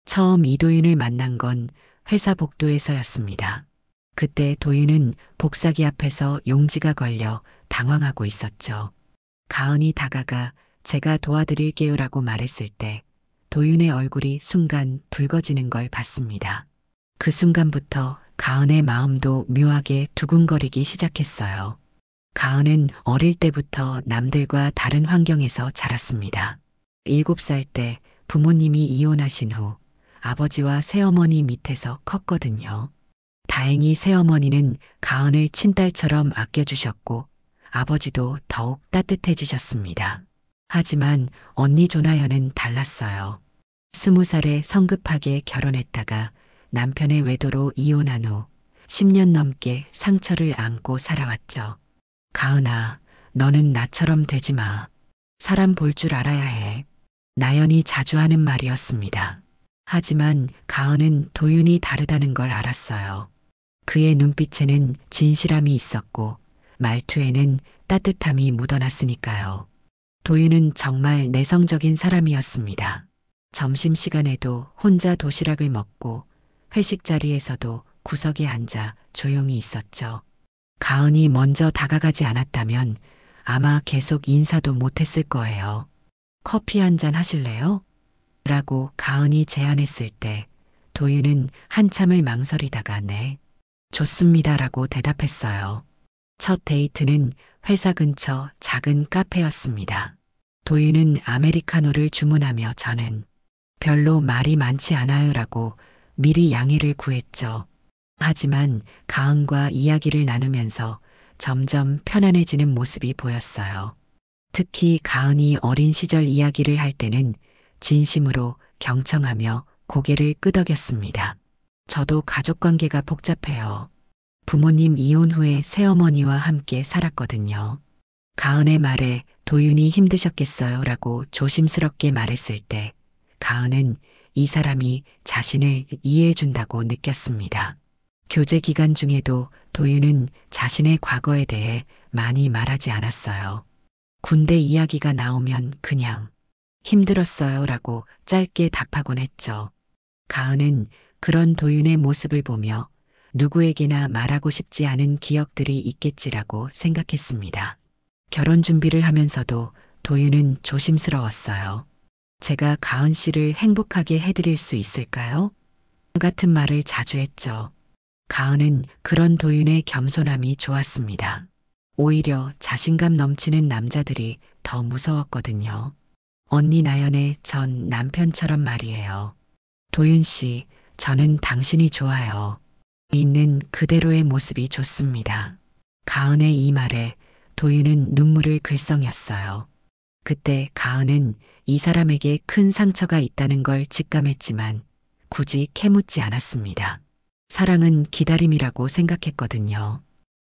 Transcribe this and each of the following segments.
처음 이도윤을 만난 건 회사 복도에서였습니다. 그때 도윤은 복사기 앞에서 용지가 걸려 당황하고 있었죠. 가은이 다가가 제가 도와드릴게요라고 말했을 때 도윤의 얼굴이 순간 붉어지는 걸 봤습니다. 그 순간부터 가은의 마음도 묘하게 두근거리기 시작했어요. 가은은 어릴 때부터 남들과 다른 환경에서 자랐습니다. 7살 때 부모님이 이혼하신 후 아버지와 새어머니 밑에서 컸거든요. 다행히 새어머니는 가은을 친딸처럼 아껴주셨고 아버지도 더욱 따뜻해지셨습니다. 하지만 언니 조나연은 달랐어요. 20살에 성급하게 결혼했다가 남편의 외도로 이혼한 후 10년 넘게 상처를 안고 살아왔죠. 가은아, 너는 나처럼 되지 마. 사람 볼 줄 알아야 해. 나연이 자주 하는 말이었습니다. 하지만 가은은 도윤이 다르다는 걸 알았어요. 그의 눈빛에는 진실함이 있었고 말투에는 따뜻함이 묻어났으니까요. 도윤은 정말 내성적인 사람이었습니다. 점심시간에도 혼자 도시락을 먹고 회식 자리에서도 구석에 앉아 조용히 있었죠. 가은이 먼저 다가가지 않았다면 아마 계속 인사도 못했을 거예요. 커피 한 잔 하실래요? 라고 가은이 제안했을 때 도윤은 한참을 망설이다가 네, 좋습니다라고 대답했어요. 첫 데이트는 회사 근처 작은 카페였습니다. 도윤은 아메리카노를 주문하며 저는 별로 말이 많지 않아요라고 미리 양해를 구했죠. 하지만 가은과 이야기를 나누면서 점점 편안해지는 모습이 보였어요. 특히 가은이 어린 시절 이야기를 할 때는 진심으로 경청하며 고개를 끄덕였습니다. 저도 가족관계가 복잡해요. 부모님 이혼 후에 새어머니와 함께 살았거든요. 가은의 말에 도윤이 힘드셨겠어요 라고 조심스럽게 말했을 때 가은은 이 사람이 자신을 이해해준다고 느꼈습니다. 교제 기간 중에도 도윤은 자신의 과거에 대해 많이 말하지 않았어요. 군대 이야기가 나오면 그냥 힘들었어요 라고 짧게 답하곤 했죠. 가은은 그런 도윤의 모습을 보며 누구에게나 말하고 싶지 않은 기억들이 있겠지라고 생각했습니다. 결혼 준비를 하면서도 도윤은 조심스러웠어요. 제가 가은 씨를 행복하게 해드릴 수 있을까요? 같은 말을 자주 했죠. 가은은 그런 도윤의 겸손함이 좋았습니다. 오히려 자신감 넘치는 남자들이 더 무서웠거든요. 언니 나연의 전 남편처럼 말이에요. 도윤 씨, 저는 당신이 좋아요. 있는 그대로의 모습이 좋습니다. 가은의 이 말에 도윤은 눈물을 글썽였어요. 그때 가은은 이 사람에게 큰 상처가 있다는 걸 직감했지만 굳이 캐묻지 않았습니다. 사랑은 기다림이라고 생각했거든요.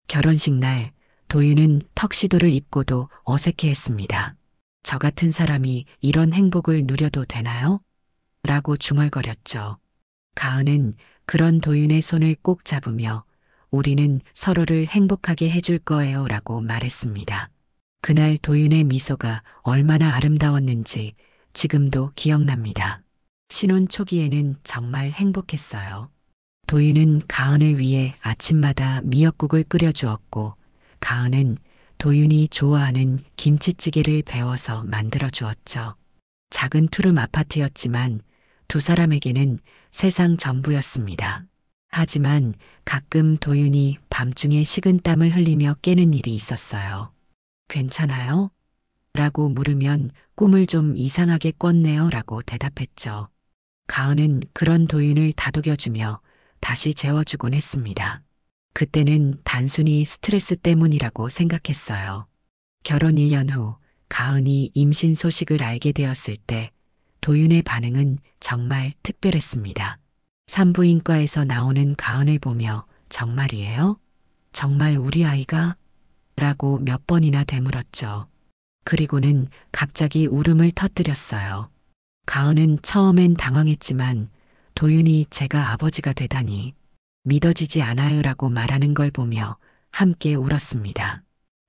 결혼식 날 도윤은 턱시도를 입고도 어색해했습니다. 저 같은 사람이 이런 행복을 누려도 되나요? 라고 중얼거렸죠. 가은은 그런 도윤의 손을 꼭 잡으며 우리는 서로를 행복하게 해줄 거예요 라고 말했습니다. 그날 도윤의 미소가 얼마나 아름다웠는지 지금도 기억납니다. 신혼 초기에는 정말 행복했어요. 도윤은 가은을 위해 아침마다 미역국을 끓여주었고 가은은 도윤이 좋아하는 김치찌개를 배워서 만들어 주었죠. 작은 투룸 아파트였지만 두 사람에게는 세상 전부였습니다. 하지만 가끔 도윤이 밤중에 식은땀을 흘리며 깨는 일이 있었어요. 괜찮아요? 라고 물으면 꿈을 좀 이상하게 꿨네요 라고 대답했죠. 가은은 그런 도윤을 다독여주며 다시 재워주곤 했습니다. 그때는 단순히 스트레스 때문이라고 생각했어요. 결혼 1년 후 가은이 임신 소식을 알게 되었을 때 도윤의 반응은 정말 특별했습니다. 산부인과에서 나오는 가은을 보며 정말이에요? 정말 우리 아이가? 라고 몇 번이나 되물었죠. 그리고는 갑자기 울음을 터뜨렸어요. 가은은 처음엔 당황했지만 도윤이 제가 아버지가 되다니 믿어지지 않아요 라고 말하는 걸 보며 함께 울었습니다.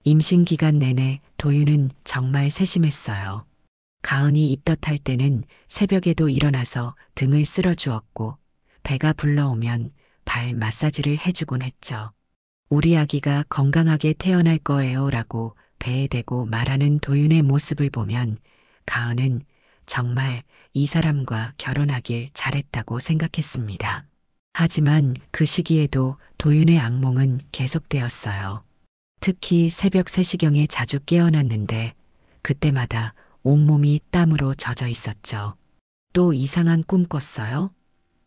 임신 기간 내내 도윤은 정말 세심했어요. 가은이 입덧할 때는 새벽에도 일어나서 등을 쓸어주었고 배가 불러오면 발 마사지를 해주곤 했죠. 우리 아기가 건강하게 태어날 거예요 라고 배에 대고 말하는 도윤의 모습을 보면 가은은 정말 이 사람과 결혼하길 잘했다고 생각했습니다. 하지만 그 시기에도 도윤의 악몽은 계속되었어요. 특히 새벽 3시경에 자주 깨어났는데 그때마다 온몸이 땀으로 젖어 있었죠. 또 이상한 꿈 꿨어요?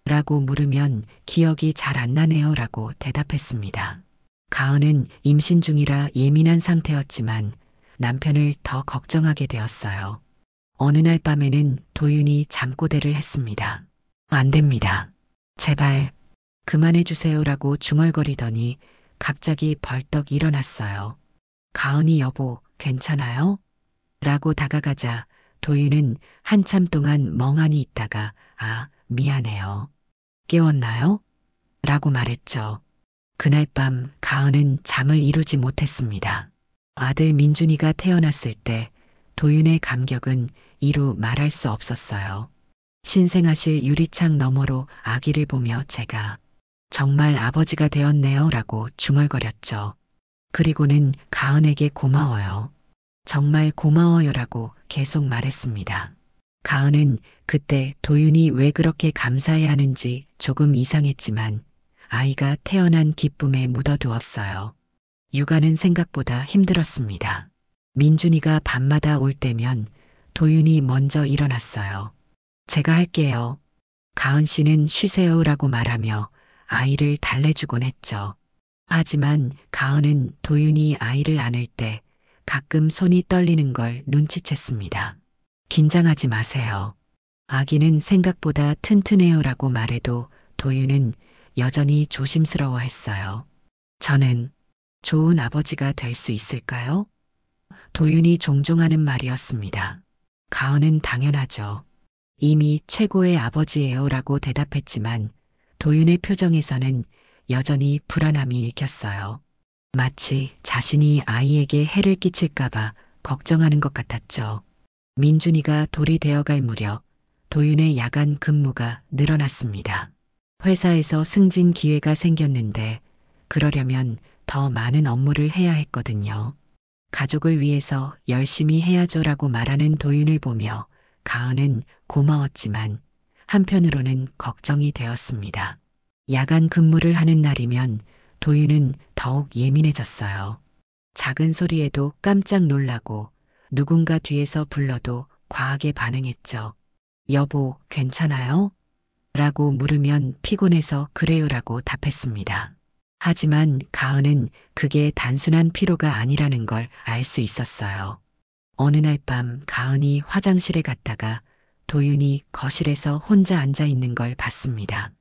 라고 물으면 기억이 잘 안 나네요 라고 대답했습니다. 가은은 임신 중이라 예민한 상태였지만 남편을 더 걱정하게 되었어요. 어느 날 밤에는 도윤이 잠꼬대를 했습니다. 안 됩니다. 제발 그만해 주세요라고 중얼거리더니 갑자기 벌떡 일어났어요. 가은이 여보, 괜찮아요? 라고 다가가자 도윤은 한참 동안 멍하니 있다가 미안해요. 깨웠나요? 라고 말했죠. 그날 밤 가은은 잠을 이루지 못했습니다. 아들 민준이가 태어났을 때 도윤의 감격은 이루 말할 수 없었어요. 신생아실 유리창 너머로 아기를 보며 제가 정말 아버지가 되었네요 라고 중얼거렸죠. 그리고는 가은에게 고마워요. 정말 고마워요 라고 계속 말했습니다. 가은은 그때 도윤이 왜 그렇게 감사해 하는지 조금 이상했지만 아이가 태어난 기쁨에 묻어두었어요. 육아는 생각보다 힘들었습니다. 민준이가 밤마다 올 때면 도윤이 먼저 일어났어요. 제가 할게요. 가은 씨는 쉬세요라고 말하며 아이를 달래주곤 했죠. 하지만 가은은 도윤이 아이를 안을 때 가끔 손이 떨리는 걸 눈치챘습니다. 긴장하지 마세요. 아기는 생각보다 튼튼해요라고 말해도 도윤은 여전히 조심스러워했어요. 저는 좋은 아버지가 될 수 있을까요? 도윤이 종종 하는 말이었습니다. 가은은 당연하죠. 이미 최고의 아버지예요라고 대답했지만 도윤의 표정에서는 여전히 불안함이 읽혔어요. 마치 자신이 아이에게 해를 끼칠까봐 걱정하는 것 같았죠. 민준이가 돌이 되어갈 무렵 도윤의 야간 근무가 늘어났습니다. 회사에서 승진 기회가 생겼는데 그러려면 더 많은 업무를 해야 했거든요. 가족을 위해서 열심히 해야죠라고 말하는 도윤을 보며 가은은 고마웠지만 한편으로는 걱정이 되었습니다. 야간 근무를 하는 날이면 도윤은 더욱 예민해졌어요. 작은 소리에도 깜짝 놀라고 누군가 뒤에서 불러도 과하게 반응했죠. 여보, 괜찮아요? 라고 물으면 피곤해서 그래요라고 답했습니다. 하지만 가은은 그게 단순한 피로가 아니라는 걸 알 수 있었어요. 어느 날 밤 가은이 화장실에 갔다가 도윤이 거실에서 혼자 앉아 있는 걸 봤습니다.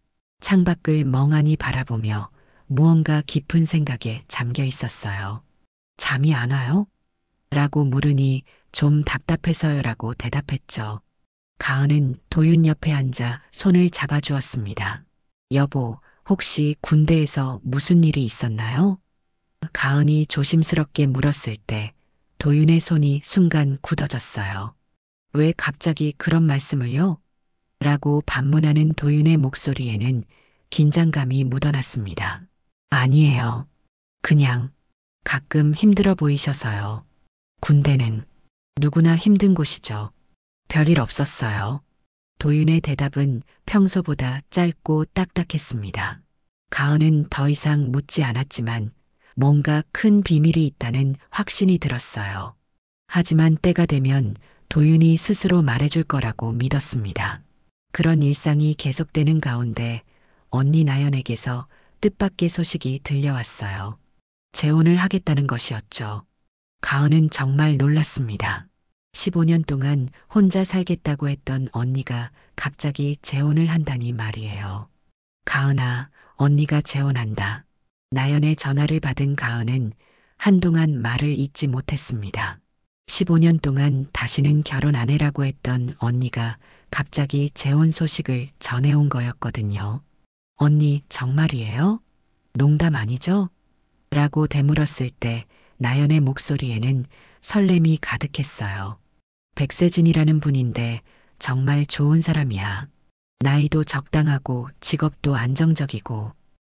창밖을 멍하니 바라보며 무언가 깊은 생각에 잠겨 있었어요. 잠이 안 와요? 라고 물으니 좀 답답해서요라고 대답했죠. 가은은 도윤 옆에 앉아 손을 잡아주었습니다. 여보, 혹시 군대에서 무슨 일이 있었나요? 가은이 조심스럽게 물었을 때 도윤의 손이 순간 굳어졌어요. 왜 갑자기 그런 말씀을요? 라고 반문하는 도윤의 목소리에는 긴장감이 묻어났습니다. 아니에요. 그냥 가끔 힘들어 보이셔서요. 군대는 누구나 힘든 곳이죠. 별일 없었어요. 도윤의 대답은 평소보다 짧고 딱딱했습니다. 가은은 더 이상 묻지 않았지만 뭔가 큰 비밀이 있다는 확신이 들었어요. 하지만 때가 되면 도윤이 스스로 말해줄 거라고 믿었습니다. 그런 일상이 계속되는 가운데 언니 나연에게서 뜻밖의 소식이 들려왔어요. 재혼을 하겠다는 것이었죠. 가은은 정말 놀랐습니다. 15년 동안 혼자 살겠다고 했던 언니가 갑자기 재혼을 한다니 말이에요. 가은아, 언니가 재혼한다. 나연의 전화를 받은 가은은 한동안 말을 잇지 못했습니다. 15년 동안 다시는 결혼 안 해라고 했던 언니가 갑자기 재혼 소식을 전해온 거였거든요. 언니 정말이에요? 농담 아니죠? 라고 되물었을 때 나연의 목소리에는 설렘이 가득했어요. 백세진이라는 분인데 정말 좋은 사람이야. 나이도 적당하고 직업도 안정적이고.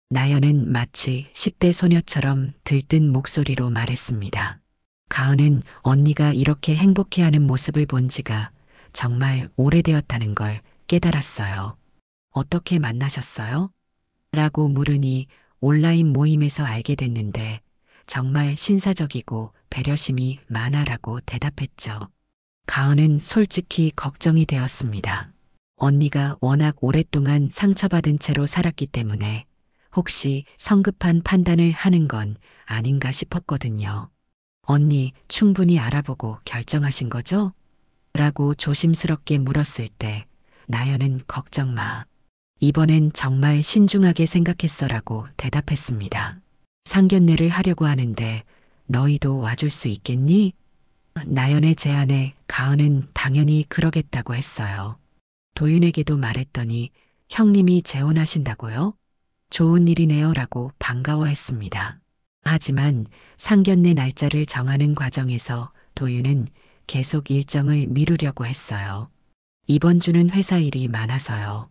나연은 마치 10대 소녀처럼 들뜬 목소리로 말했습니다. 가은은 언니가 이렇게 행복해하는 모습을 본 지가 정말 오래되었다는 걸 깨달았어요. 어떻게 만나셨어요? 라고 물으니 온라인 모임에서 알게 됐는데 정말 신사적이고 배려심이 많아라고 대답했죠. 가은은 솔직히 걱정이 되었습니다. 언니가 워낙 오랫동안 상처받은 채로 살았기 때문에 혹시 성급한 판단을 하는 건 아닌가 싶었거든요. 언니 충분히 알아보고 결정하신 거죠? 라고 조심스럽게 물었을 때 나연은 걱정 마. 이번엔 정말 신중하게 생각했어라고 대답했습니다. 상견례를 하려고 하는데 너희도 와줄 수 있겠니? 나연의 제안에 가은은 당연히 그러겠다고 했어요. 도윤에게도 말했더니 형님이 재혼하신다고요? 좋은 일이네요 라고 반가워했습니다. 하지만 상견례 날짜를 정하는 과정에서 도윤은 계속 일정을 미루려고 했어요. 이번 주는 회사 일이 많아서요.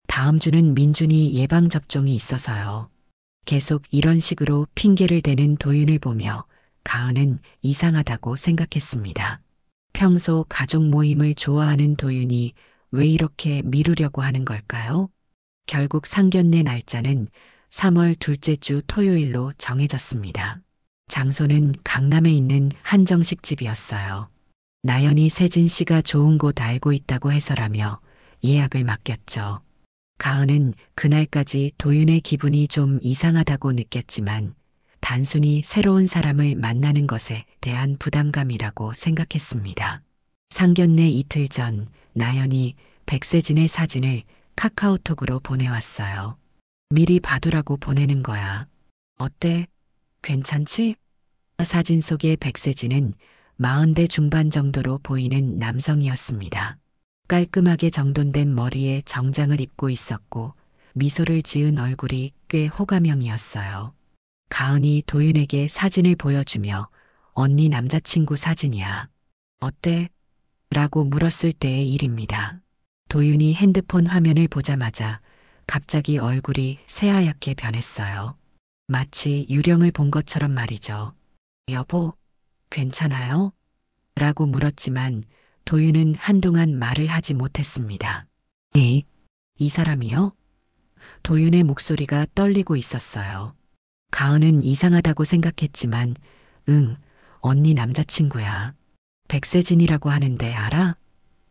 다음 주는 민준이 예방접종이 있어서요. 계속 이런 식으로 핑계를 대는 도윤을 보며 가은은 이상하다고 생각했습니다. 평소 가족 모임을 좋아하는 도윤이 왜 이렇게 미루려고 하는 걸까요? 결국 상견례 날짜는 3월 둘째 주 토요일로 정해졌습니다. 장소는 강남에 있는 한정식집이었어요. 나연이 세진 씨가 좋은 곳 알고 있다고 해서라며 예약을 맡겼죠. 가은은 그날까지 도윤의 기분이 좀 이상하다고 느꼈지만 단순히 새로운 사람을 만나는 것에 대한 부담감이라고 생각했습니다. 상견례 이틀 전 나연이 백세진의 사진을 카카오톡으로 보내왔어요. 미리 봐두라고 보내는 거야. 어때? 괜찮지? 사진 속의 백세진은 40대 중반 정도로 보이는 남성이었습니다. 깔끔하게 정돈된 머리에 정장을 입고 있었고 미소를 지은 얼굴이 꽤 호감형이었어요. 가은이 도윤에게 사진을 보여주며 언니 남자친구 사진이야. 어때? 라고 물었을 때의 일입니다. 도윤이 핸드폰 화면을 보자마자 갑자기 얼굴이 새하얗게 변했어요. 마치 유령을 본 것처럼 말이죠. 여보, 괜찮아요? 라고 물었지만 도윤은 한동안 말을 하지 못했습니다. 네, 이 사람이요? 도윤의 목소리가 떨리고 있었어요. 가은은 이상하다고 생각했지만 응, 언니 남자친구야. 백세진이라고 하는데 알아?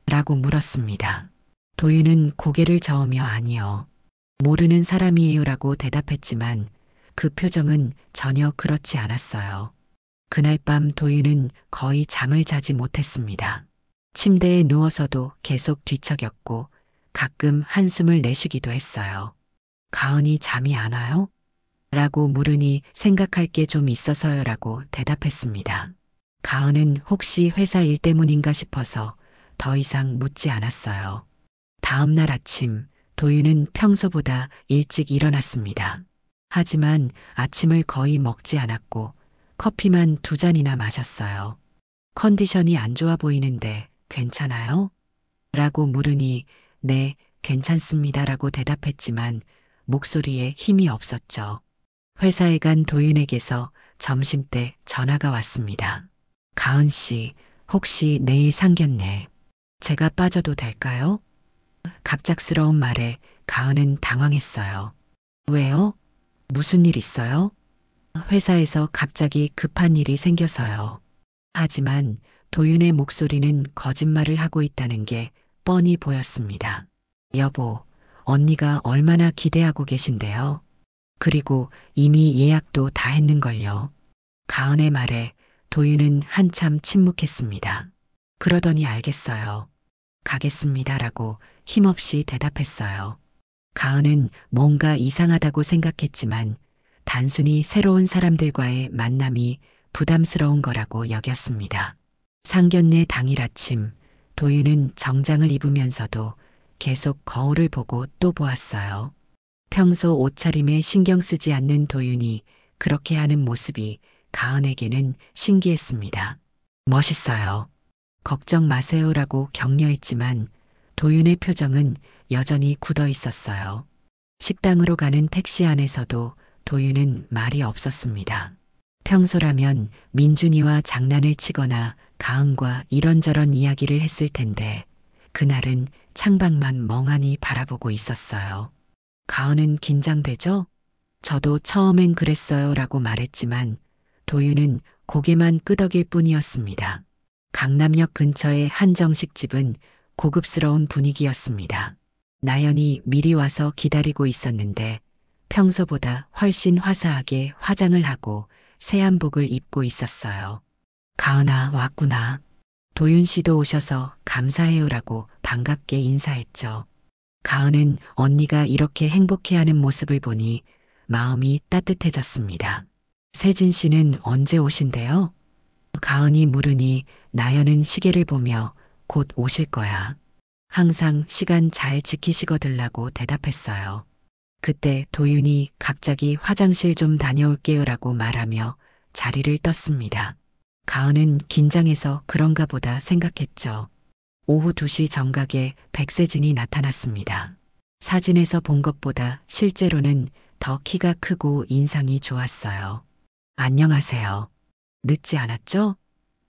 라고 물었습니다. 도윤은 고개를 저으며 아니요. 모르는 사람이에요 라고 대답했지만 그 표정은 전혀 그렇지 않았어요. 그날 밤 도윤은 거의 잠을 자지 못했습니다. 침대에 누워서도 계속 뒤척였고 가끔 한숨을 내쉬기도 했어요. 가은이 잠이 안 와요? 라고 물으니 생각할 게 좀 있어서요 라고 대답했습니다. 가은은 혹시 회사 일 때문인가 싶어서 더 이상 묻지 않았어요. 다음 날 아침 도윤은 평소보다 일찍 일어났습니다. 하지만 아침을 거의 먹지 않았고 커피만 2잔이나 마셨어요. 컨디션이 안 좋아 보이는데 괜찮아요? 라고 물으니 네, 괜찮습니다 라고 대답했지만 목소리에 힘이 없었죠. 회사에 간 도윤에게서 점심때 전화가 왔습니다. 가은 씨, 혹시 내일 상견례 제가 빠져도 될까요? 갑작스러운 말에 가은은 당황했어요. 왜요? 무슨 일 있어요? 회사에서 갑자기 급한 일이 생겨서요. 하지만 도윤의 목소리는 거짓말을 하고 있다는 게 뻔히 보였습니다. 여보, 언니가 얼마나 기대하고 계신데요. 그리고 이미 예약도 다 했는걸요. 가은의 말에 도윤은 한참 침묵했습니다. 그러더니 알겠어요. 가겠습니다라고 힘없이 대답했어요. 가은은 뭔가 이상하다고 생각했지만 단순히 새로운 사람들과의 만남이 부담스러운 거라고 여겼습니다. 상견례 당일 아침 도윤은 정장을 입으면서도 계속 거울을 보고 또 보았어요. 평소 옷차림에 신경 쓰지 않는 도윤이 그렇게 하는 모습이 가은에게는 신기했습니다. 멋있어요. 걱정 마세요라고 격려했지만 도윤의 표정은 여전히 굳어 있었어요. 식당으로 가는 택시 안에서도 도윤은 말이 없었습니다. 평소라면 민준이와 장난을 치거나 가은과 이런저런 이야기를 했을 텐데 그날은 창밖만 멍하니 바라보고 있었어요. 가은은 긴장되죠? 저도 처음엔 그랬어요 라고 말했지만 도윤은 고개만 끄덕일 뿐이었습니다. 강남역 근처의 한정식집은 고급스러운 분위기였습니다. 나연이 미리 와서 기다리고 있었는데 평소보다 훨씬 화사하게 화장을 하고 새 한복을 입고 있었어요. 가은아, 왔구나. 도윤 씨도 오셔서 감사해요라고 반갑게 인사했죠. 가은은 언니가 이렇게 행복해하는 모습을 보니 마음이 따뜻해졌습니다. 세진 씨는 언제 오신대요? 가은이 물으니 나연은 시계를 보며 곧 오실 거야. 항상 시간 잘 지키시거들라고 대답했어요. 그때 도윤이 갑자기 화장실 좀 다녀올게요라고 말하며 자리를 떴습니다. 가은은 긴장해서 그런가 보다 생각했죠. 오후 2시 정각에 백세진이 나타났습니다. 사진에서 본 것보다 실제로는 더 키가 크고 인상이 좋았어요. 안녕하세요. 늦지 않았죠?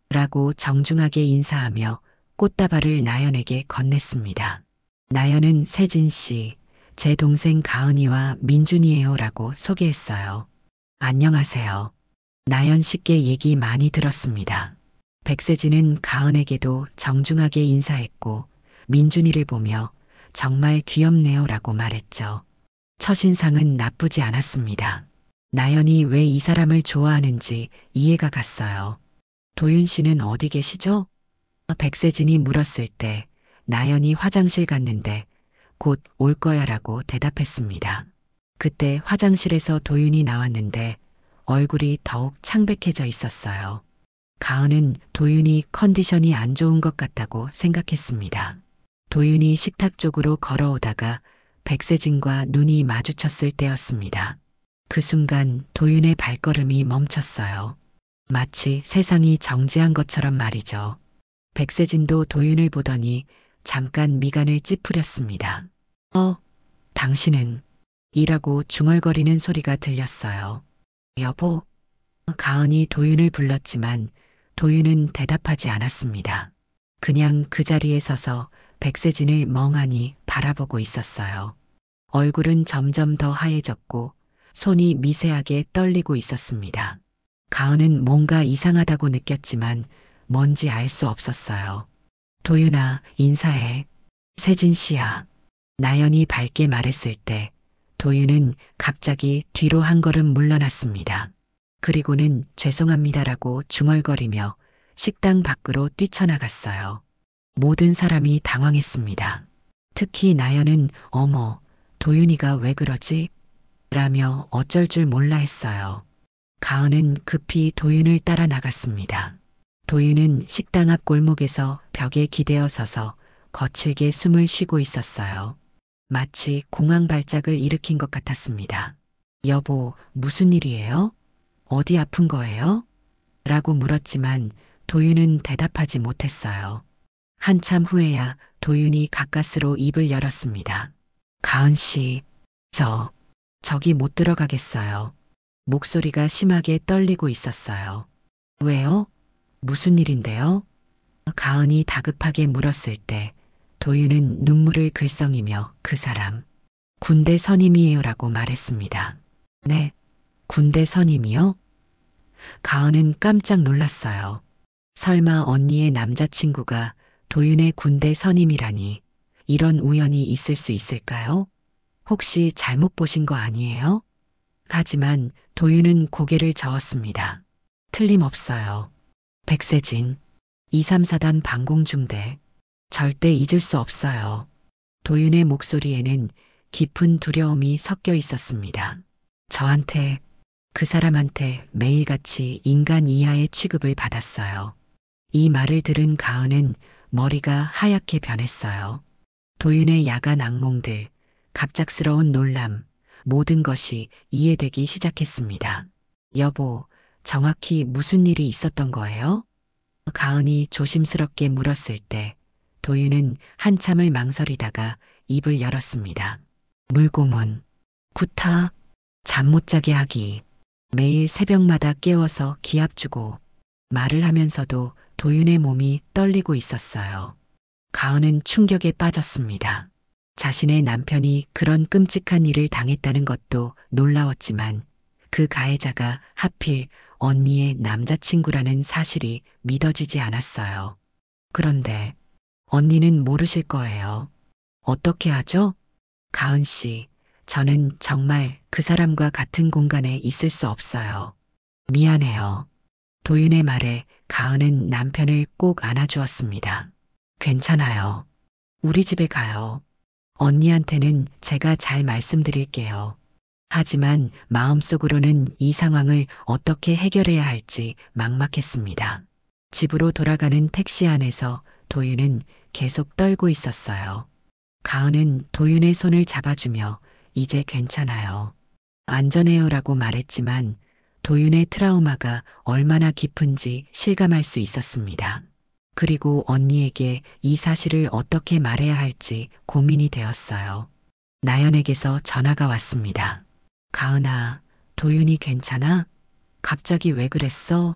라고 정중하게 인사하며 꽃다발을 나연에게 건넸습니다. 나연은 세진 씨, 제 동생 가은이와 민준이에요 라고 소개했어요. 안녕하세요. 나연 씨께 얘기 많이 들었습니다. 백세진은 가은에게도 정중하게 인사했고 민준이를 보며 정말 귀엽네요 라고 말했죠. 첫인상은 나쁘지 않았습니다. 나연이 왜 이 사람을 좋아하는지 이해가 갔어요. 도윤 씨는 어디 계시죠? 백세진이 물었을 때 나연이 화장실 갔는데 곧 올 거야 라고 대답했습니다. 그때 화장실에서 도윤이 나왔는데 얼굴이 더욱 창백해져 있었어요. 가은은 도윤이 컨디션이 안 좋은 것 같다고 생각했습니다. 도윤이 식탁 쪽으로 걸어오다가 백세진과 눈이 마주쳤을 때였습니다. 그 순간 도윤의 발걸음이 멈췄어요. 마치 세상이 정지한 것처럼 말이죠. 백세진도 도윤을 보더니 잠깐 미간을 찌푸렸습니다. 당신은? 이라고 중얼거리는 소리가 들렸어요. 여보? 가은이 도윤을 불렀지만 도윤은 대답하지 않았습니다. 그냥 그 자리에 서서 백세진을 멍하니 바라보고 있었어요. 얼굴은 점점 더 하얘졌고 손이 미세하게 떨리고 있었습니다. 가은은 뭔가 이상하다고 느꼈지만 뭔지 알 수 없었어요. 도윤아, 인사해. 세진 씨야. 나연이 밝게 말했을 때 도윤은 갑자기 뒤로 한 걸음 물러났습니다. 그리고는 죄송합니다라고 중얼거리며 식당 밖으로 뛰쳐나갔어요. 모든 사람이 당황했습니다. 특히 나연은 어머, 도윤이가 왜 그러지? 라며 어쩔 줄 몰라 했어요. 가은은 급히 도윤을 따라 나갔습니다. 도윤은 식당 앞 골목에서 벽에 기대어 서서 거칠게 숨을 쉬고 있었어요. 마치 공황 발작을 일으킨 것 같았습니다. 여보, 무슨 일이에요? 어디 아픈 거예요? 라고 물었지만 도윤은 대답하지 못했어요. 한참 후에야 도윤이 가까스로 입을 열었습니다. 가은 씨, 저기 못 들어가겠어요. 목소리가 심하게 떨리고 있었어요. 왜요? 무슨 일인데요? 가은이 다급하게 물었을 때 도윤은 눈물을 글썽이며 그 사람, 군대 선임이에요라고 말했습니다. 네, 군대 선임이요? 가은은 깜짝 놀랐어요. 설마 언니의 남자친구가 도윤의 군대 선임이라니 이런 우연이 있을 수 있을까요? 혹시 잘못 보신 거 아니에요? 하지만 도윤은 고개를 저었습니다. 틀림없어요. 백세진, 234단 방공중대. 절대 잊을 수 없어요. 도윤의 목소리에는 깊은 두려움이 섞여 있었습니다. 저한테, 그 사람한테 매일같이 인간 이하의 취급을 받았어요. 이 말을 들은 가은은 머리가 하얗게 변했어요. 도윤의 야간 악몽들, 갑작스러운 놀람, 모든 것이 이해되기 시작했습니다. 여보, 정확히 무슨 일이 있었던 거예요? 가은이 조심스럽게 물었을 때 도윤은 한참을 망설이다가 입을 열었습니다. 물고문, 구타, 잠 못 자게 하기, 매일 새벽마다 깨워서 기합 주고 말을 하면서도 도윤의 몸이 떨리고 있었어요. 가은은 충격에 빠졌습니다. 자신의 남편이 그런 끔찍한 일을 당했다는 것도 놀라웠지만 그 가해자가 하필 언니의 남자친구라는 사실이 믿어지지 않았어요. 그런데 언니는 모르실 거예요. 어떻게 하죠? 가은 씨, 저는 정말 그 사람과 같은 공간에 있을 수 없어요. 미안해요. 도윤의 말에 가은은 남편을 꼭 안아주었습니다. 괜찮아요. 우리 집에 가요. 언니한테는 제가 잘 말씀드릴게요. 하지만 마음속으로는 이 상황을 어떻게 해결해야 할지 막막했습니다. 집으로 돌아가는 택시 안에서 도윤은 계속 떨고 있었어요. 가은은 도윤의 손을 잡아주며 이제 괜찮아요. 안전해요라고 말했지만 도윤의 트라우마가 얼마나 깊은지 실감할 수 있었습니다. 그리고 언니에게 이 사실을 어떻게 말해야 할지 고민이 되었어요. 나연에게서 전화가 왔습니다. 가은아, 도윤이 괜찮아? 갑자기 왜 그랬어?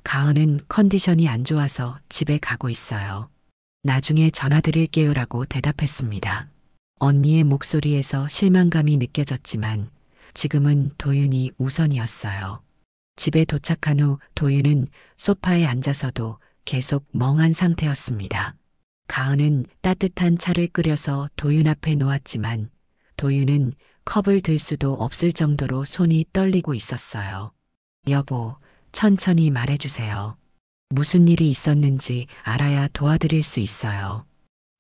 가은은 컨디션이 안 좋아서 집에 가고 있어요. 나중에 전화드릴게요라고 대답했습니다. 언니의 목소리에서 실망감이 느껴졌지만 지금은 도윤이 우선이었어요. 집에 도착한 후 도윤은 소파에 앉아서도 계속 멍한 상태였습니다. 가은은 따뜻한 차를 끓여서 도윤 앞에 놓았지만 도윤은 컵을 들 수도 없을 정도로 손이 떨리고 있었어요. 여보, 천천히 말해주세요. 무슨 일이 있었는지 알아야 도와드릴 수 있어요.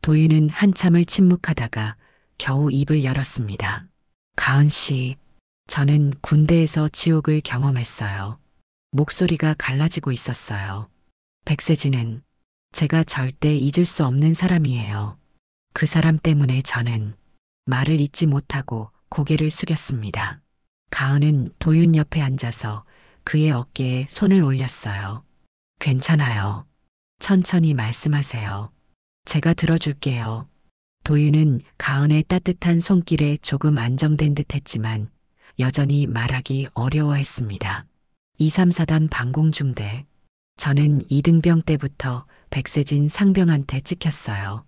도윤은 한참을 침묵하다가 겨우 입을 열었습니다. 가은 씨, 저는 군대에서 지옥을 경험했어요. 목소리가 갈라지고 있었어요. 백세진은 제가 절대 잊을 수 없는 사람이에요. 그 사람 때문에 저는 말을 잇지 못하고 고개를 숙였습니다. 가은은 도윤 옆에 앉아서 그의 어깨에 손을 올렸어요. 괜찮아요. 천천히 말씀하세요. 제가 들어줄게요. 도윤은 가은의 따뜻한 손길에 조금 안정된 듯 했지만 여전히 말하기 어려워했습니다. 234단 방공중대. 저는 이등병 때부터 백세진 상병한테 찍혔어요.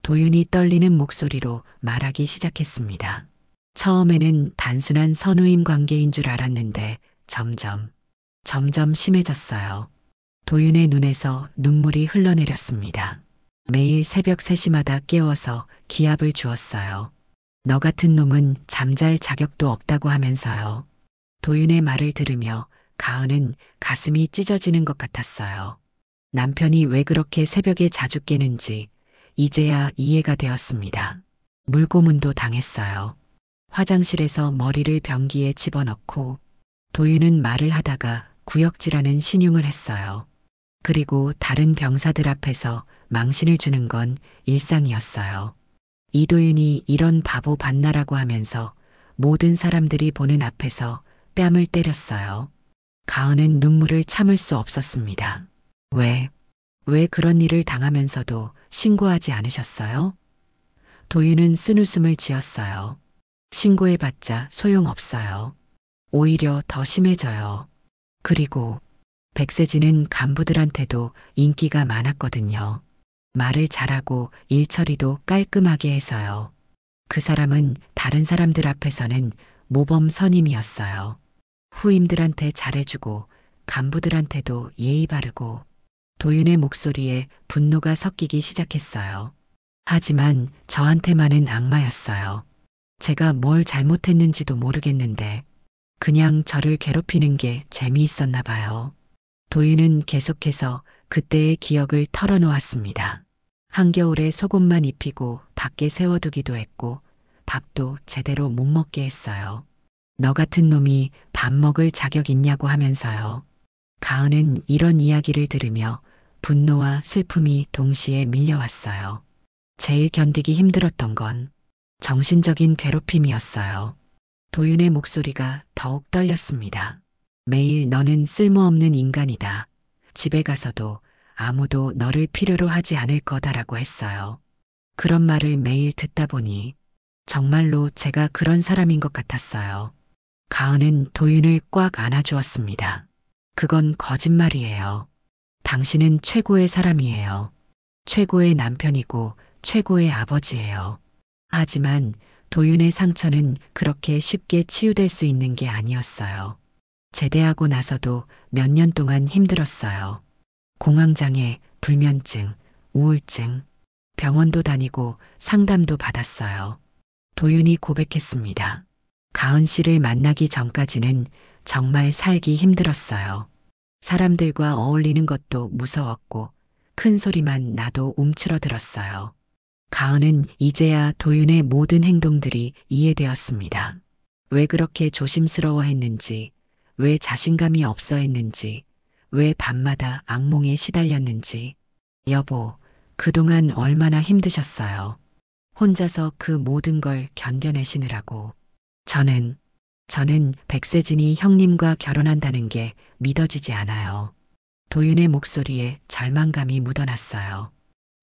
도윤이 떨리는 목소리로 말하기 시작했습니다. 처음에는 단순한 선후임 관계인 줄 알았는데 점점 심해졌어요. 도윤의 눈에서 눈물이 흘러내렸습니다. 매일 새벽 3시마다 깨워서 기합을 주었어요. 너 같은 놈은 잠잘 자격도 없다고 하면서요. 도윤의 말을 들으며 가은은 가슴이 찢어지는 것 같았어요. 남편이 왜 그렇게 새벽에 자주 깨는지 이제야 이해가 되었습니다. 물고문도 당했어요. 화장실에서 머리를 변기에 집어넣고 도윤은 말을 하다가 구역질하는 신용을 했어요. 그리고 다른 병사들 앞에서 망신을 주는 건 일상이었어요. 이도윤이 이런 바보 반나라고 하면서 모든 사람들이 보는 앞에서 뺨을 때렸어요. 가은은 눈물을 참을 수 없었습니다. 왜 그런 일을 당하면서도 신고하지 않으셨어요? 도윤은 쓴웃음을 지었어요. 신고해봤자 소용없어요. 오히려 더 심해져요. 그리고 백세진은 간부들한테도 인기가 많았거든요. 말을 잘하고 일 처리도 깔끔하게 해서요. 그 사람은 다른 사람들 앞에서는 모범 선임이었어요. 후임들한테 잘해주고 간부들한테도 예의 바르고. 도윤의 목소리에 분노가 섞이기 시작했어요. 하지만 저한테만은 악마였어요. 제가 뭘 잘못했는지도 모르겠는데 그냥 저를 괴롭히는 게 재미있었나 봐요. 도윤은 계속해서 그때의 기억을 털어놓았습니다. 한겨울에 속옷만 입히고 밖에 세워두기도 했고 밥도 제대로 못 먹게 했어요. 너 같은 놈이 밥 먹을 자격 있냐고 하면서요. 가은은 이런 이야기를 들으며 분노와 슬픔이 동시에 밀려왔어요. 제일 견디기 힘들었던 건 정신적인 괴롭힘이었어요. 도윤의 목소리가 더욱 떨렸습니다. 매일 너는 쓸모없는 인간이다. 집에 가서도 아무도 너를 필요로 하지 않을 거다라고 했어요. 그런 말을 매일 듣다 보니 정말로 제가 그런 사람인 것 같았어요. 가은은 도윤을 꽉 안아주었습니다. 그건 거짓말이에요. 당신은 최고의 사람이에요. 최고의 남편이고 최고의 아버지예요. 하지만 도윤의 상처는 그렇게 쉽게 치유될 수 있는 게 아니었어요. 제대하고 나서도 몇 년 동안 힘들었어요. 공황장애, 불면증, 우울증, 병원도 다니고 상담도 받았어요. 도윤이 고백했습니다. 가은 씨를 만나기 전까지는 정말 살기 힘들었어요. 사람들과 어울리는 것도 무서웠고 큰 소리만 나도 움츠러들었어요. 가은은 이제야 도윤의 모든 행동들이 이해되었습니다. 왜 그렇게 조심스러워 했는지, 왜 자신감이 없어 했는지, 왜 밤마다 악몽에 시달렸는지. 여보, 그동안 얼마나 힘드셨어요. 혼자서 그 모든 걸 견뎌내시느라고. 저는 백세진이 형님과 결혼한다는 게 믿어지지 않아요. 도윤의 목소리에 절망감이 묻어났어요.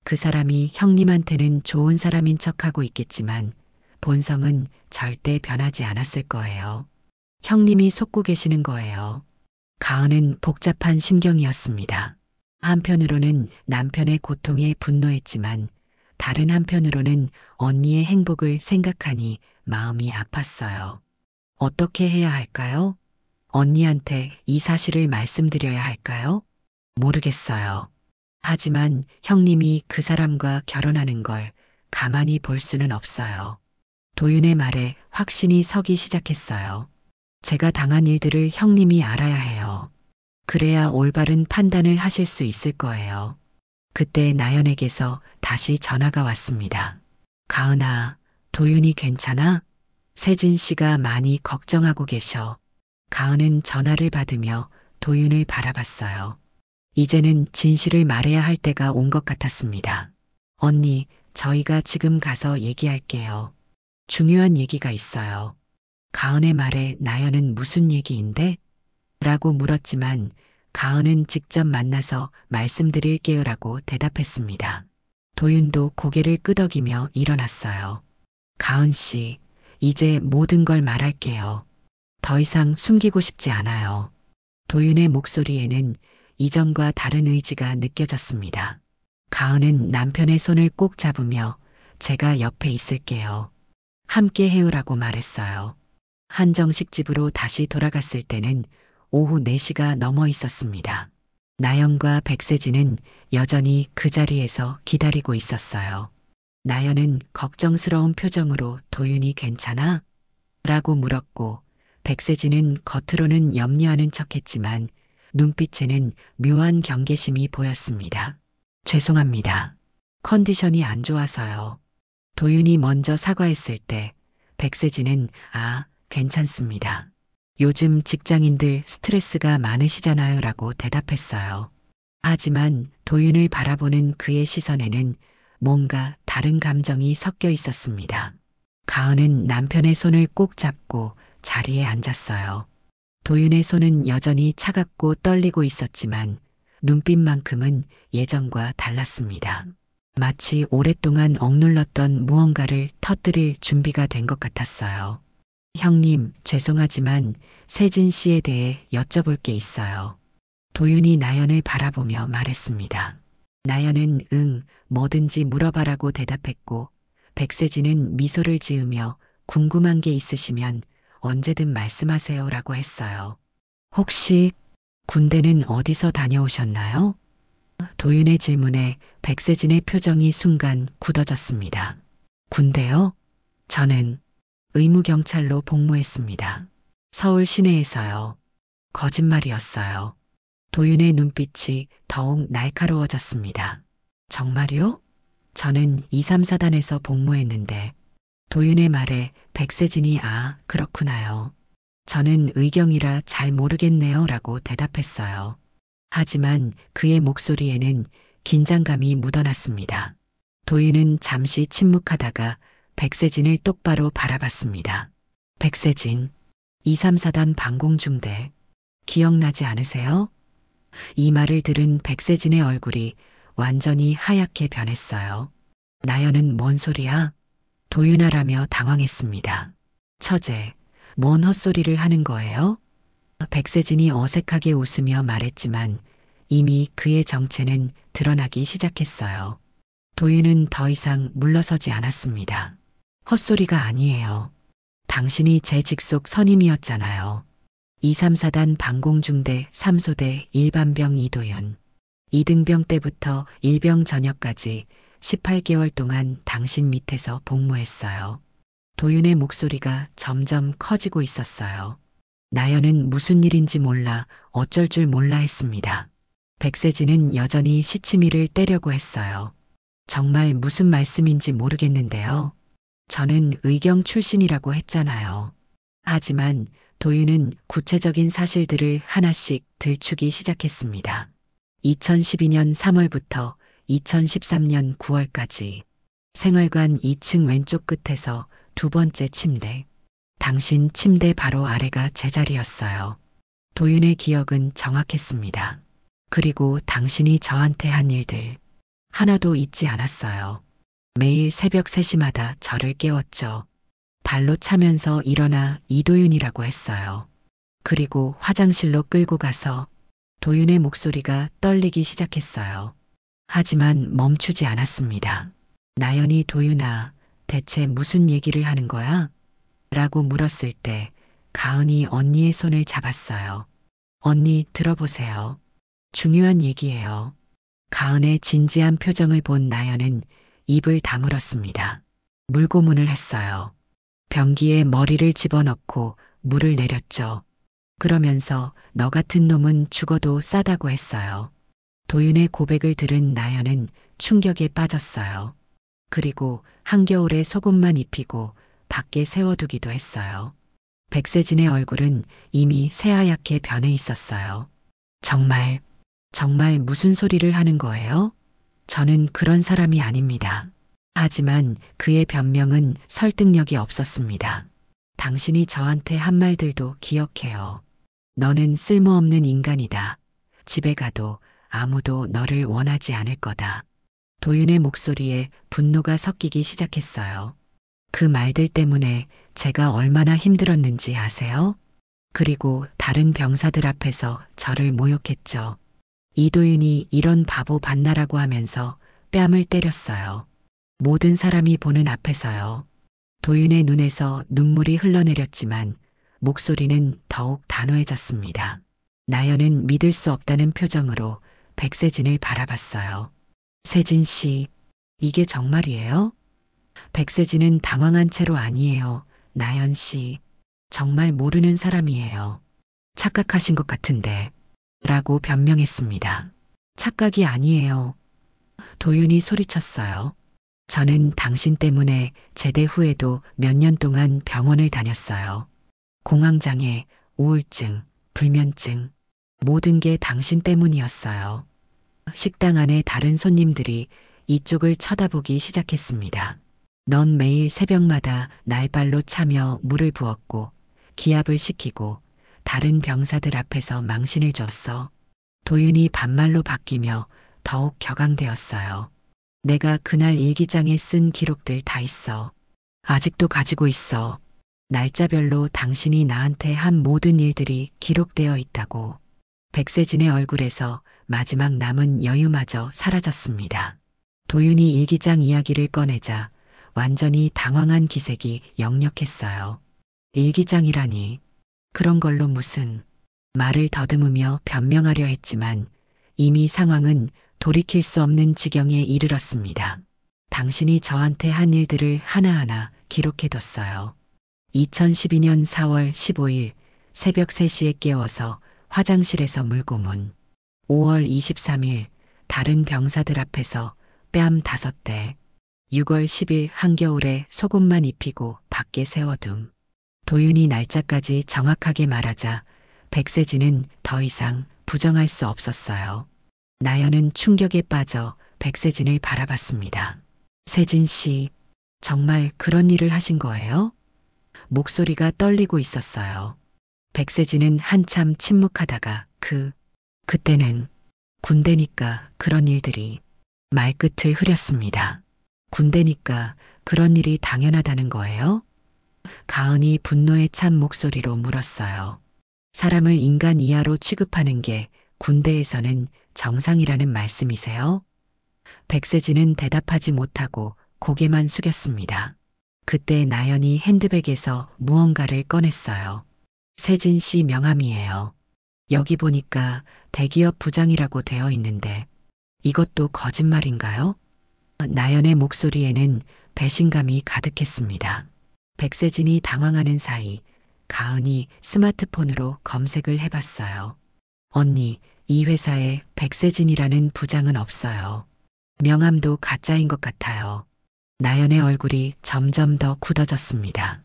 그 사람이 형님한테는 좋은 사람인 척하고 있겠지만 본성은 절대 변하지 않았을 거예요. 형님이 속고 계시는 거예요. 가은은 복잡한 심경이었습니다. 한편으로는 남편의 고통에 분노했지만 다른 한편으로는 언니의 행복을 생각하니 마음이 아팠어요. 어떻게 해야 할까요? 언니한테 이 사실을 말씀드려야 할까요? 모르겠어요. 하지만 형님이 그 사람과 결혼하는 걸 가만히 볼 수는 없어요. 도윤의 말에 확신이 서기 시작했어요. 제가 당한 일들을 형님이 알아야 해요. 그래야 올바른 판단을 하실 수 있을 거예요. 그때 나연에게서 다시 전화가 왔습니다. 가은아, 도윤이 괜찮아? 세진 씨가 많이 걱정하고 계셔. 가은은 전화를 받으며 도윤을 바라봤어요. 이제는 진실을 말해야 할 때가 온 것 같았습니다. 언니, 저희가 지금 가서 얘기할게요. 중요한 얘기가 있어요. 가은의 말에 나연은 무슨 얘기인데? 라고 물었지만 가은은 직접 만나서 말씀드릴게요라고 대답했습니다. 도윤도 고개를 끄덕이며 일어났어요. 가은 씨, 이제 모든 걸 말할게요. 더 이상 숨기고 싶지 않아요. 도윤의 목소리에는 이전과 다른 의지가 느껴졌습니다. 가은은 남편의 손을 꼭 잡으며 제가 옆에 있을게요. 함께 해요라고 말했어요. 한정식 집으로 다시 돌아갔을 때는 오후 4시가 넘어 있었습니다. 나연과 백세진은 여전히 그 자리에서 기다리고 있었어요. 나연은 걱정스러운 표정으로 도윤이 괜찮아? 라고 물었고 백세진은 겉으로는 염려하는 척했지만 눈빛에는 묘한 경계심이 보였습니다. 죄송합니다. 컨디션이 안 좋아서요. 도윤이 먼저 사과했을 때 백세진은 괜찮습니다. 요즘 직장인들 스트레스가 많으시잖아요 라고 대답했어요. 하지만 도윤을 바라보는 그의 시선에는 뭔가 다른 감정이 섞여 있었습니다. 가은은 남편의 손을 꼭 잡고 자리에 앉았어요. 도윤의 손은 여전히 차갑고 떨리고 있었지만 눈빛만큼은 예전과 달랐습니다. 마치 오랫동안 억눌렀던 무언가를 터뜨릴 준비가 된 것 같았어요. 형님, 죄송하지만 세진 씨에 대해 여쭤볼 게 있어요. 도윤이 나연을 바라보며 말했습니다. 나연은 뭐든지 물어봐라고 대답했고 백세진은 미소를 지으며 궁금한 게 있으시면 언제든 말씀하세요라고 했어요. 혹시 군대는 어디서 다녀오셨나요? 도윤의 질문에 백세진의 표정이 순간 굳어졌습니다. 군대요? 저는 의무경찰로 복무했습니다. 서울 시내에서요. 거짓말이었어요. 도윤의 눈빛이 더욱 날카로워졌습니다. 정말요? 저는 234단에서 복무했는데 도윤의 말에 백세진이 그렇구나요. 저는 의경이라 잘 모르겠네요 라고 대답했어요. 하지만 그의 목소리에는 긴장감이 묻어났습니다. 도윤은 잠시 침묵하다가 백세진을 똑바로 바라봤습니다. 백세진, 234단 방공중대, 기억나지 않으세요? 이 말을 들은 백세진의 얼굴이 완전히 하얗게 변했어요. 나연은 뭔 소리야? 도윤아라며 당황했습니다. 처제, 뭔 헛소리를 하는 거예요? 백세진이 어색하게 웃으며 말했지만 이미 그의 정체는 드러나기 시작했어요. 도윤은 더 이상 물러서지 않았습니다. 헛소리가 아니에요. 당신이 제 직속 선임이었잖아요. 234단 방공중대 3소대 일반병 이도윤. 이등병 때부터 일병 전역까지 18개월 동안 당신 밑에서 복무했어요. 도윤의 목소리가 점점 커지고 있었어요. 나연은 무슨 일인지 몰라 어쩔 줄 몰라 했습니다. 백세진은 여전히 시치미를 떼려고 했어요. 정말 무슨 말씀인지 모르겠는데요. 저는 의경 출신이라고 했잖아요. 하지만 도윤은 구체적인 사실들을 하나씩 들추기 시작했습니다. 2012년 3월부터 2013년 9월까지 생활관 2층 왼쪽 끝에서 두 번째 침대. 당신 침대 바로 아래가 제 자리였어요. 도윤의 기억은 정확했습니다. 그리고 당신이 저한테 한 일들 하나도 잊지 않았어요. 매일 새벽 3시마다 저를 깨웠죠. 발로 차면서 일어나 이도윤이라고 했어요. 그리고 화장실로 끌고 가서 도윤의 목소리가 떨리기 시작했어요. 하지만 멈추지 않았습니다. 나연이 도윤아, 대체 무슨 얘기를 하는 거야? 라고 물었을 때 가은이 언니의 손을 잡았어요. 언니 들어보세요. 중요한 얘기예요. 가은의 진지한 표정을 본 나연은 입을 다물었습니다. 물고문을 했어요. 변기에 머리를 집어넣고 물을 내렸죠. 그러면서 너 같은 놈은 죽어도 싸다고 했어요. 도윤의 고백을 들은 나연은 충격에 빠졌어요. 그리고 한겨울에 속옷만 입히고 밖에 세워두기도 했어요. 백세진의 얼굴은 이미 새하얗게 변해 있었어요. 정말 무슨 소리를 하는 거예요? 저는 그런 사람이 아닙니다. 하지만 그의 변명은 설득력이 없었습니다. 당신이 저한테 한 말들도 기억해요. 너는 쓸모없는 인간이다. 집에 가도 아무도 너를 원하지 않을 거다. 도윤의 목소리에 분노가 섞이기 시작했어요. 그 말들 때문에 제가 얼마나 힘들었는지 아세요? 그리고 다른 병사들 앞에서 저를 모욕했죠. 이도윤이 이런 바보 반나라고 하면서 뺨을 때렸어요. 모든 사람이 보는 앞에서요. 도윤의 눈에서 눈물이 흘러내렸지만 목소리는 더욱 단호해졌습니다. 나연은 믿을 수 없다는 표정으로 백세진을 바라봤어요. 세진 씨, 이게 정말이에요? 백세진은 당황한 채로 아니에요. 나연 씨, 정말 모르는 사람이에요. 착각하신 것 같은데. 라고 변명했습니다. 착각이 아니에요. 도윤이 소리쳤어요. 저는 당신 때문에 제대 후에도 몇 년 동안 병원을 다녔어요. 공황장애, 우울증, 불면증, 모든 게 당신 때문이었어요. 식당 안에 다른 손님들이 이쪽을 쳐다보기 시작했습니다. 넌 매일 새벽마다 날발로 차며 물을 부었고 기압을 시키고 다른 병사들 앞에서 망신을 줬어. 도윤이 반말로 바뀌며 더욱 격앙되었어요. 내가 그날 일기장에 쓴 기록들 다 있어. 아직도 가지고 있어. 날짜별로 당신이 나한테 한 모든 일들이 기록되어 있다고. 백세진의 얼굴에서 마지막 남은 여유마저 사라졌습니다. 도윤이 일기장 이야기를 꺼내자 완전히 당황한 기색이 역력했어요. 일기장이라니. 그런 걸로 무슨. 말을 더듬으며 변명하려 했지만 이미 상황은 돌이킬 수 없는 지경에 이르렀습니다. 당신이 저한테 한 일들을 하나하나 기록해뒀어요. 2012년 4월 15일 새벽 3시에 깨워서 화장실에서 물고문. 5월 23일 다른 병사들 앞에서 뺨 5대. 6월 10일 한겨울에 속옷만 입히고 밖에 세워둠. 도윤이 날짜까지 정확하게 말하자 백세진은 더 이상 부정할 수 없었어요. 나연은 충격에 빠져 백세진을 바라봤습니다. 세진 씨, 정말 그런 일을 하신 거예요? 목소리가 떨리고 있었어요. 백세진은 한참 침묵하다가 그때는 군대니까 그런 일들이 말끝을 흐렸습니다. 군대니까 그런 일이 당연하다는 거예요? 가은이 분노에 찬 목소리로 물었어요. 사람을 인간 이하로 취급하는 게 군대에서는 정상이라는 말씀이세요? 백세진은 대답하지 못하고 고개만 숙였습니다. 그때 나연이 핸드백에서 무언가를 꺼냈어요. 세진 씨 명함이에요. 여기 보니까 대기업 부장이라고 되어 있는데 이것도 거짓말인가요? 나연의 목소리에는 배신감이 가득했습니다. 백세진이 당황하는 사이 가은이 스마트폰으로 검색을 해봤어요. 언니, 이 회사에 백세진이라는 부장은 없어요. 명함도 가짜인 것 같아요. 나연의 얼굴이 점점 더 굳어졌습니다.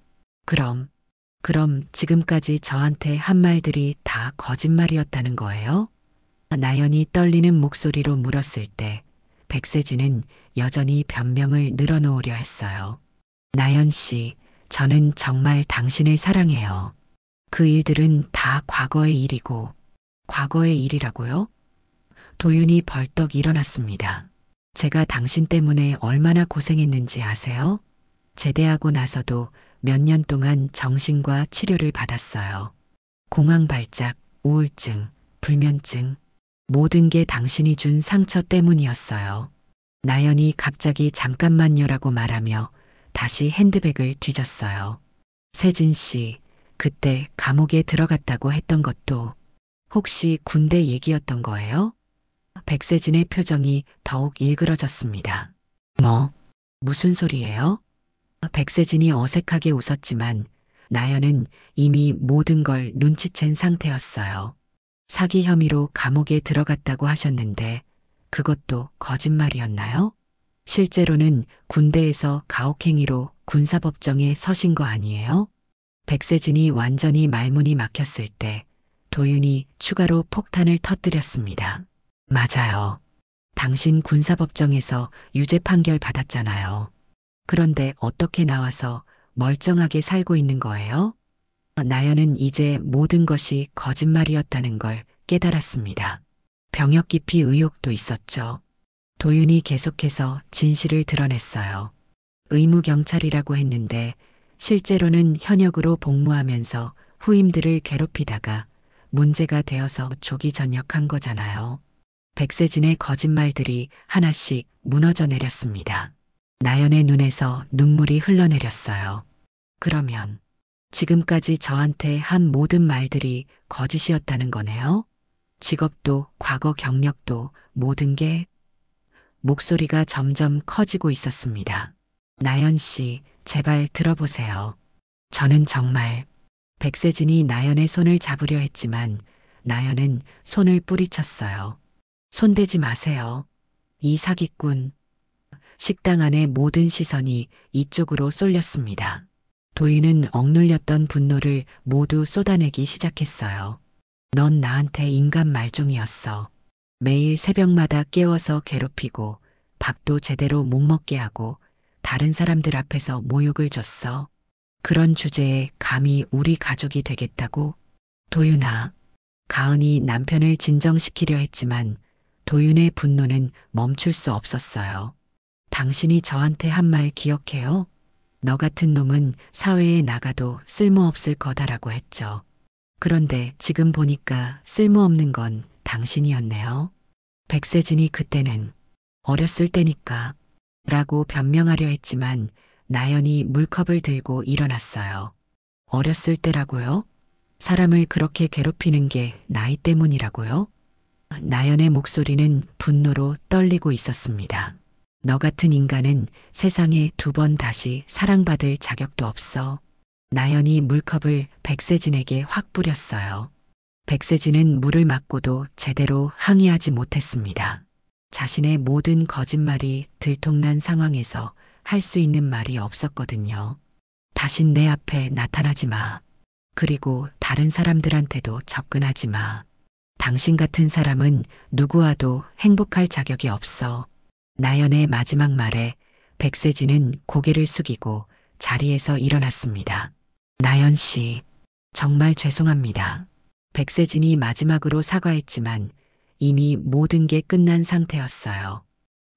그럼 지금까지 저한테 한 말들이 다 거짓말이었다는 거예요? 나연이 떨리는 목소리로 물었을 때 백세진은 여전히 변명을 늘어놓으려 했어요. 나연 씨, 저는 정말 당신을 사랑해요. 그 일들은 다 과거의 일이고, 과거의 일이라고요? 도윤이 벌떡 일어났습니다. 제가 당신 때문에 얼마나 고생했는지 아세요? 제대하고 나서도 몇 년 동안 정신과 치료를 받았어요. 공황발작, 우울증, 불면증, 모든 게 당신이 준 상처 때문이었어요. 나연이 갑자기 잠깐만요라고 말하며 다시 핸드백을 뒤졌어요. 세진 씨, 그때 감옥에 들어갔다고 했던 것도 혹시 군대 얘기였던 거예요? 백세진의 표정이 더욱 일그러졌습니다. 무슨 소리예요? 백세진이 어색하게 웃었지만 나연은 이미 모든 걸 눈치챈 상태였어요. 사기 혐의로 감옥에 들어갔다고 하셨는데 그것도 거짓말이었나요? 실제로는 군대에서 가혹행위로 군사법정에 서신 거 아니에요? 백세진이 완전히 말문이 막혔을 때 도윤이 추가로 폭탄을 터뜨렸습니다. 맞아요. 당신 군사법정에서 유죄 판결 받았잖아요. 그런데 어떻게 나와서 멀쩡하게 살고 있는 거예요? 나연은 이제 모든 것이 거짓말이었다는 걸 깨달았습니다. 병역 기피 의혹도 있었죠. 도윤이 계속해서 진실을 드러냈어요. 의무경찰이라고 했는데 실제로는 현역으로 복무하면서 후임들을 괴롭히다가 문제가 되어서 조기 전역한 거잖아요. 백세진의 거짓말들이 하나씩 무너져 내렸습니다. 나연의 눈에서 눈물이 흘러내렸어요. 그러면 지금까지 저한테 한 모든 말들이 거짓이었다는 거네요? 직업도 과거 경력도 모든 게 목소리가 점점 커지고 있었습니다. 나연 씨, 제발 들어보세요. 저는 정말 백세진이 나연의 손을 잡으려 했지만 나연은 손을 뿌리쳤어요. 손대지 마세요. 이 사기꾼. 식당 안의 모든 시선이 이쪽으로 쏠렸습니다. 도윤은 억눌렸던 분노를 모두 쏟아내기 시작했어요. 넌 나한테 인간 말종이었어. 매일 새벽마다 깨워서 괴롭히고 밥도 제대로 못 먹게 하고 다른 사람들 앞에서 모욕을 줬어. 그런 주제에 감히 우리 가족이 되겠다고? 도윤아. 가은이 남편을 진정시키려 했지만 도윤의 분노는 멈출 수 없었어요. 당신이 저한테 한 말 기억해요? 너 같은 놈은 사회에 나가도 쓸모없을 거다라고 했죠. 그런데 지금 보니까 쓸모없는 건 당신이었네요. 백세진이 그때는 어렸을 때니까 라고 변명하려 했지만 나연이 물컵을 들고 일어났어요. 어렸을 때라고요? 사람을 그렇게 괴롭히는 게 나이 때문이라고요? 나연의 목소리는 분노로 떨리고 있었습니다. 너 같은 인간은 세상에 두 번 다시 사랑받을 자격도 없어. 나연이 물컵을 백세진에게 확 뿌렸어요. 백세진은 물을 맞고도 제대로 항의하지 못했습니다. 자신의 모든 거짓말이 들통난 상황에서 할 수 있는 말이 없었거든요. 다신 내 앞에 나타나지 마. 그리고 다른 사람들한테도 접근하지 마. 당신 같은 사람은 누구와도 행복할 자격이 없어. 나연의 마지막 말에 백세진은 고개를 숙이고 자리에서 일어났습니다. 나연 씨, 정말 죄송합니다. 백세진이 마지막으로 사과했지만 이미 모든 게 끝난 상태였어요.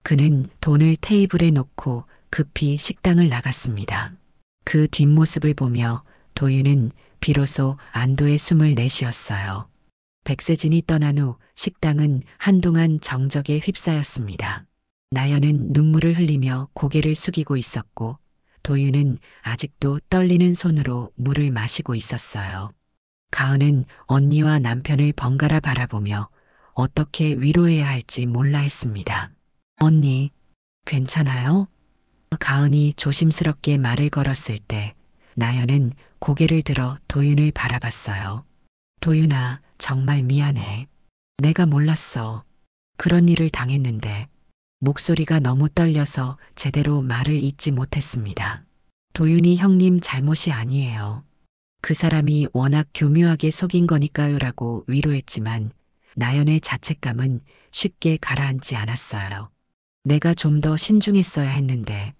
그는 돈을 테이블에 놓고 급히 식당을 나갔습니다. 그 뒷모습을 보며 도윤은 비로소 안도의 숨을 내쉬었어요. 백세진이 떠난 후 식당은 한동안 정적에 휩싸였습니다. 나연은 눈물을 흘리며 고개를 숙이고 있었고 도윤은 아직도 떨리는 손으로 물을 마시고 있었어요. 가은은 언니와 남편을 번갈아 바라보며 어떻게 위로해야 할지 몰라 했습니다. 언니, 괜찮아요? 가은이 조심스럽게 말을 걸었을 때 나연은 고개를 들어 도윤을 바라봤어요. 도윤아, 정말 미안해. 내가 몰랐어. 그런 일을 당했는데 목소리가 너무 떨려서 제대로 말을 잇지 못했습니다. 도윤이 형님 잘못이 아니에요. 그 사람이 워낙 교묘하게 속인 거니까요라고 위로했지만 나연의 자책감은 쉽게 가라앉지 않았어요. 내가 좀 더 신중했어야 했는데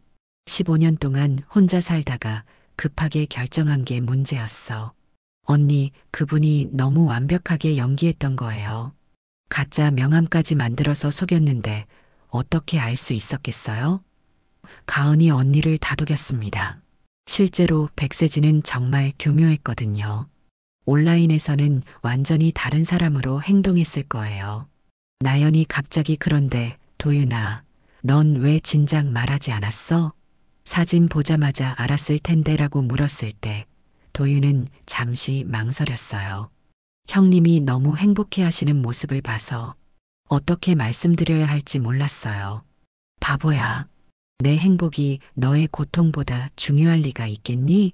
15년 동안 혼자 살다가 급하게 결정한 게 문제였어. 언니, 그분이 너무 완벽하게 연기했던 거예요. 가짜 명함까지 만들어서 속였는데 어떻게 알 수 있었겠어요? 가은이 언니를 다독였습니다. 실제로 백세진은 정말 교묘했거든요. 온라인에서는 완전히 다른 사람으로 행동했을 거예요. 나연이 갑자기 그런데 도윤아, 넌 왜 진작 말하지 않았어? 사진 보자마자 알았을 텐데라고 물었을 때 도윤은 잠시 망설였어요. 형님이 너무 행복해 하시는 모습을 봐서 어떻게 말씀드려야 할지 몰랐어요. 바보야. 내 행복이 너의 고통보다 중요할 리가 있겠니?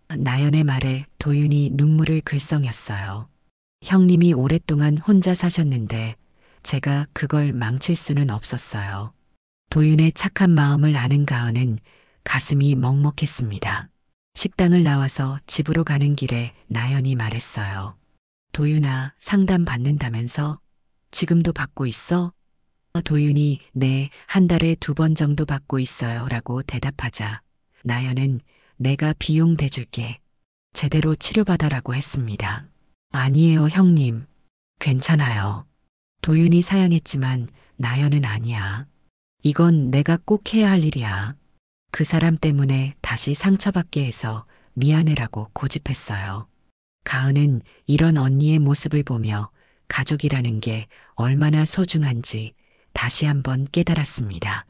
나연의 말에 도윤이 눈물을 글썽였어요. 형님이 오랫동안 혼자 사셨는데 제가 그걸 망칠 수는 없었어요. 도윤의 착한 마음을 아는 가은은 가슴이 먹먹했습니다. 식당을 나와서 집으로 가는 길에 나연이 말했어요. 도윤아, 상담 받는다면서? 지금도 받고 있어? 도윤이 네, 한 달에 2번 정도 받고 있어요 라고 대답하자 나연은 내가 비용 대줄게. 제대로 치료받아라고 했습니다. 아니에요, 형님. 괜찮아요. 도윤이 사양했지만 나연은 아니야. 이건 내가 꼭 해야 할 일이야. 그 사람 때문에 다시 상처받게 해서 미안해라고 고집했어요. 가은은 이런 언니의 모습을 보며 가족이라는 게 얼마나 소중한지 다시 한번 깨달았습니다.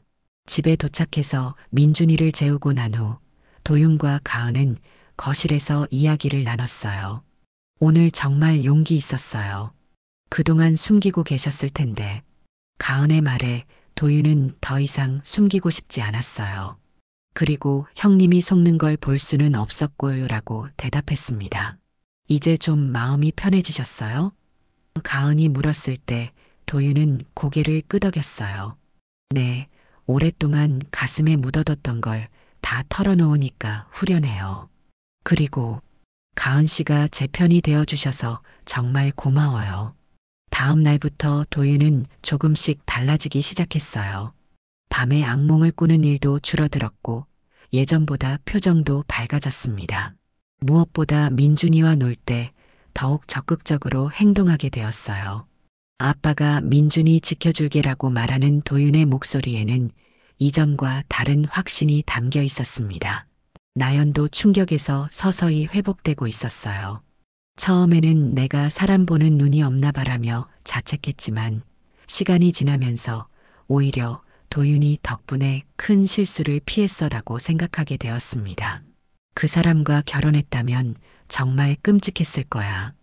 집에 도착해서 민준이를 재우고 난 후 도윤과 가은은 거실에서 이야기를 나눴어요. 오늘 정말 용기 있었어요. 그동안 숨기고 계셨을 텐데 가은의 말에 도윤은 더 이상 숨기고 싶지 않았어요. 그리고 형님이 속는 걸 볼 수는 없었고요라고 대답했습니다. 이제 좀 마음이 편해지셨어요? 가은이 물었을 때 도윤은 고개를 끄덕였어요. 네, 오랫동안 가슴에 묻어뒀던 걸 다 털어놓으니까 후련해요. 그리고 가은 씨가 제 편이 되어주셔서 정말 고마워요. 다음 날부터 도윤은 조금씩 달라지기 시작했어요. 밤에 악몽을 꾸는 일도 줄어들었고 예전보다 표정도 밝아졌습니다. 무엇보다 민준이와 놀 때 더욱 적극적으로 행동하게 되었어요. 아빠가 민준이 지켜줄게라고 말하는 도윤의 목소리에는 이전과 다른 확신이 담겨 있었습니다. 나연도 충격에서 서서히 회복되고 있었어요. 처음에는 내가 사람 보는 눈이 없나 바라며 자책했지만 시간이 지나면서 오히려 도윤이 덕분에 큰 실수를 피했어라고 생각하게 되었습니다. 그 사람과 결혼했다면 정말 끔찍했을 거야.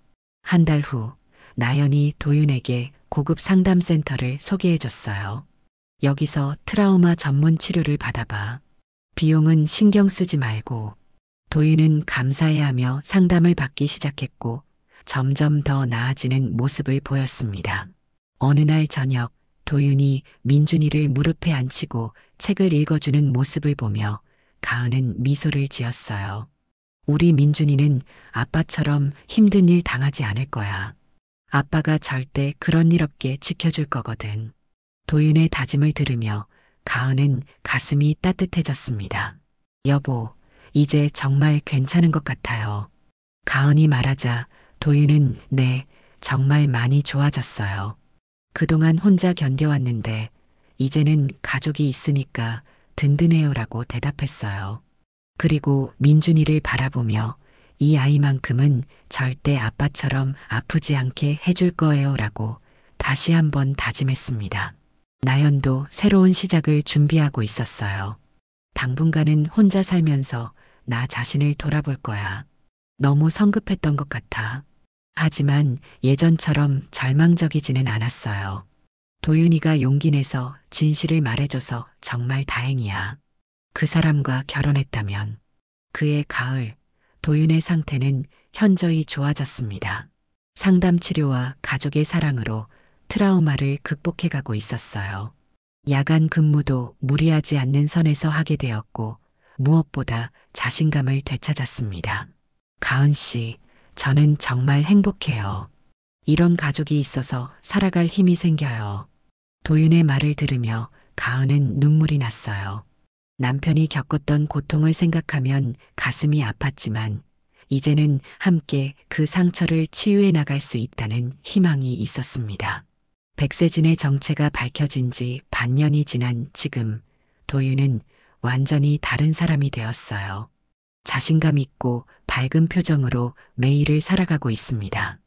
한 달 후 나연이 도윤에게 고급 상담센터를 소개해줬어요. 여기서 트라우마 전문 치료를 받아봐. 비용은 신경 쓰지 말고. 도윤은 감사해하며 상담을 받기 시작했고 점점 더 나아지는 모습을 보였습니다. 어느 날 저녁 도윤이 민준이를 무릎에 앉히고 책을 읽어주는 모습을 보며 가은은 미소를 지었어요. 우리 민준이는 아빠처럼 힘든 일 당하지 않을 거야. 아빠가 절대 그런 일 없게 지켜줄 거거든. 도윤의 다짐을 들으며 가은은 가슴이 따뜻해졌습니다. 여보, 이제 정말 괜찮은 것 같아요. 가은이 말하자 도윤은 네, 정말 많이 좋아졌어요. 그동안 혼자 견뎌왔는데 이제는 가족이 있으니까 든든해요라고 대답했어요. 그리고 민준이를 바라보며 이 아이만큼은 절대 아빠처럼 아프지 않게 해줄 거예요라고 다시 한번 다짐했습니다. 나연도 새로운 시작을 준비하고 있었어요. 당분간은 혼자 살면서 나 자신을 돌아볼 거야. 너무 성급했던 것 같아. 하지만 예전처럼 절망적이지는 않았어요. 도윤이가 용기 내서 진실을 말해줘서 정말 다행이야. 그 사람과 결혼했다면 그의 가을, 도윤의 상태는 현저히 좋아졌습니다. 상담 치료와 가족의 사랑으로 트라우마를 극복해가고 있었어요. 야간 근무도 무리하지 않는 선에서 하게 되었고 무엇보다 자신감을 되찾았습니다. 가은 씨, 저는 정말 행복해요. 이런 가족이 있어서 살아갈 힘이 생겨요. 도윤의 말을 들으며 가은은 눈물이 났어요. 남편이 겪었던 고통을 생각하면 가슴이 아팠지만 이제는 함께 그 상처를 치유해 나갈 수 있다는 희망이 있었습니다. 백세진의 정체가 밝혀진 지 반년이 지난 지금 도윤은 완전히 다른 사람이 되었어요. 자신감 있고 밝은 표정으로 매일을 살아가고 있습니다.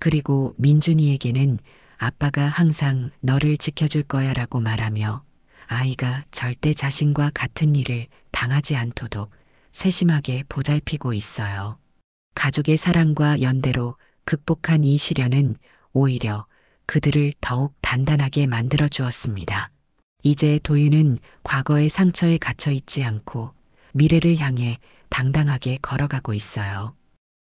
그리고 민준이에게는 아빠가 항상 너를 지켜줄 거야 라고 말하며 아이가 절대 자신과 같은 일을 당하지 않도록 세심하게 보살피고 있어요. 가족의 사랑과 연대로 극복한 이 시련은 오히려 그들을 더욱 단단하게 만들어 주었습니다. 이제 도윤은 과거의 상처에 갇혀 있지 않고 미래를 향해 당당하게 걸어가고 있어요.